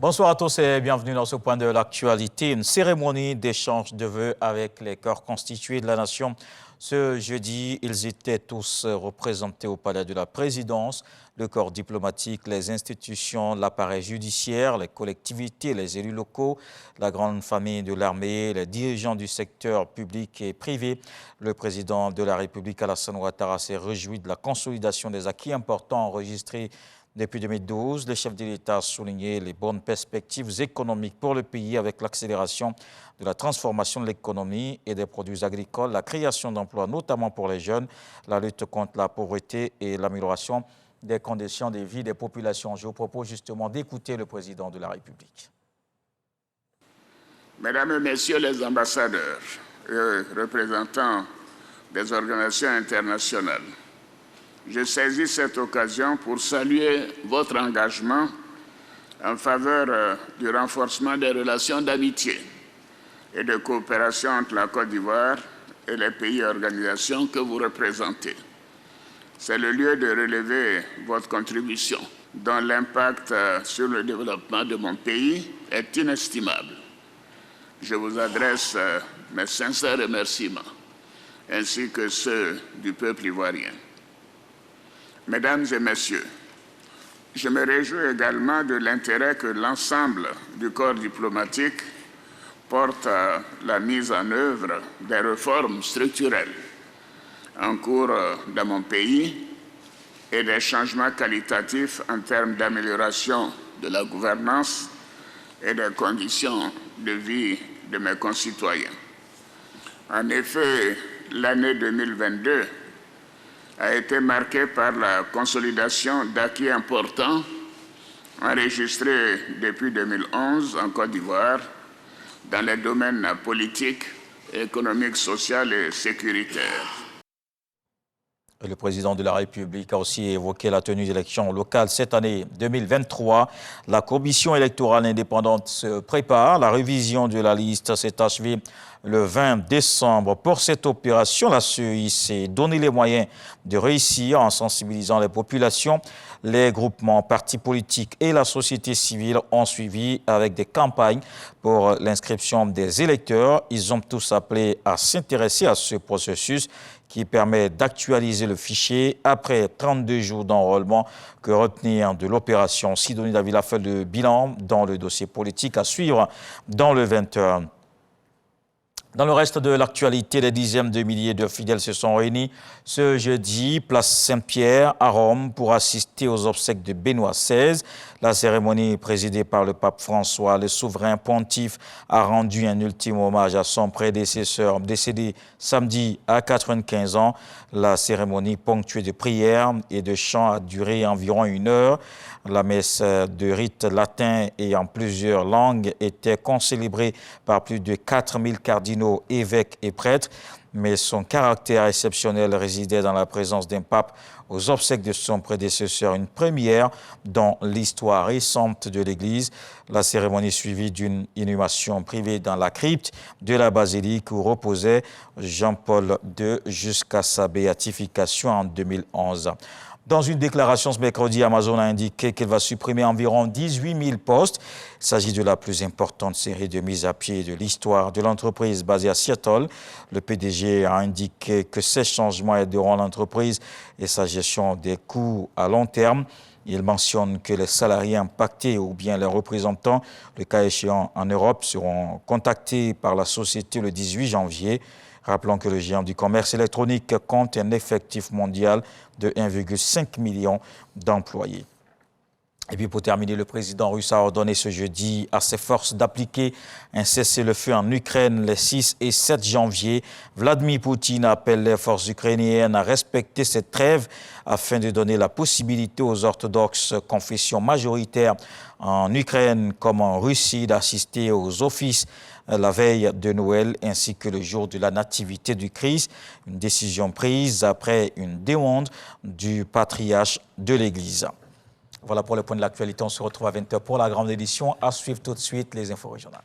Bonsoir à tous et bienvenue dans ce point de l'actualité. Une cérémonie d'échange de vœux avec les corps constitués de la nation. Ce jeudi, ils étaient tous représentés au palais de la présidence, le corps diplomatique, les institutions, l'appareil judiciaire, les collectivités, les élus locaux, la grande famille de l'armée, les dirigeants du secteur public et privé. Le président de la République, Alassane Ouattara, s'est réjoui de la consolidation des acquis importants enregistrés depuis 2012. Le chef de l'État a souligné les bonnes perspectives économiques pour le pays avec l'accélération de la transformation de l'économie et des produits agricoles, la création d'emplois notamment pour les jeunes, la lutte contre la pauvreté et l'amélioration des conditions de vie des populations. Je vous propose justement d'écouter le président de la République. Mesdames et Messieurs les ambassadeurs et représentants des organisations internationales, je saisis cette occasion pour saluer votre engagement en faveur du renforcement des relations d'amitié et de coopération entre la Côte d'Ivoire et les pays et organisations que vous représentez. C'est le lieu de relever votre contribution, dont l'impact sur le développement de mon pays est inestimable. Je vous adresse mes sincères remerciements, ainsi que ceux du peuple ivoirien. Mesdames et Messieurs, je me réjouis également de l'intérêt que l'ensemble du corps diplomatique porte à la mise en œuvre des réformes structurelles en cours dans mon pays et des changements qualitatifs en termes d'amélioration de la gouvernance et des conditions de vie de mes concitoyens. En effet, l'année 2022 a été marquée par la consolidation d'acquis importants enregistrés depuis 2011 en Côte d'Ivoire dans les domaines politiques, économiques, social et sécuritaires. Le président de la République a aussi évoqué la tenue d'élections locales cette année 2023. La commission électorale indépendante se prépare. La révision de la liste s'est achevée le 20 décembre. Pour cette opération, la CEI s'est donné les moyens de réussir en sensibilisant les populations. Les groupements, partis politiques et la société civile ont suivi avec des campagnes pour l'inscription des électeurs. Ils ont tous appelé à s'intéresser à ce processus qui permet d'actualiser le fichier après 32 jours d'enrôlement. Que retenir de l'opération? Sidonie Davila fait le bilan dans le dossier politique à suivre dans le 20h. Dans le reste de l'actualité, des dizaines de milliers de fidèles se sont réunis ce jeudi, place Saint-Pierre à Rome, pour assister aux obsèques de Benoît XVI. La cérémonie présidée par le pape François, le souverain pontife, a rendu un ultime hommage à son prédécesseur décédé samedi à 95 ans. La cérémonie ponctuée de prières et de chants a duré environ 1 heure. La messe de rite latin et en plusieurs langues était concélébrée par plus de 4000 cardinaux, évêques et prêtres, mais son caractère exceptionnel résidait dans la présence d'un pape aux obsèques de son prédécesseur, une première dans l'histoire récente de l'Église. La cérémonie suivie d'une inhumation privée dans la crypte de la basilique où reposait Jean-Paul II jusqu'à sa béatification en 2011. Dans une déclaration ce mercredi, Amazon a indiqué qu'elle va supprimer environ 18 000 postes. Il s'agit de la plus importante série de mises à pied de l'histoire de l'entreprise basée à Seattle. Le PDG a indiqué que ces changements aideront l'entreprise et sa gestion des coûts à long terme. Il mentionne que les salariés impactés ou bien leurs représentants, le cas échéant en Europe, seront contactés par la société le 18 janvier. Rappelons que le géant du commerce électronique compte un effectif mondial de 1,5 million d'employés. Et puis pour terminer, le président russe a ordonné ce jeudi à ses forces d'appliquer un cessez-le-feu en Ukraine les 6 et 7 janvier. Vladimir Poutine appelle les forces ukrainiennes à respecter cette trêve afin de donner la possibilité aux orthodoxes, confessions majoritaires en Ukraine comme en Russie, d'assister aux offices la veille de Noël ainsi que le jour de la nativité du Christ. Une décision prise après une demande du patriarche de l'Église. Voilà pour le point de l'actualité. On se retrouve à 20h pour la grande édition. À suivre tout de suite les infos régionales.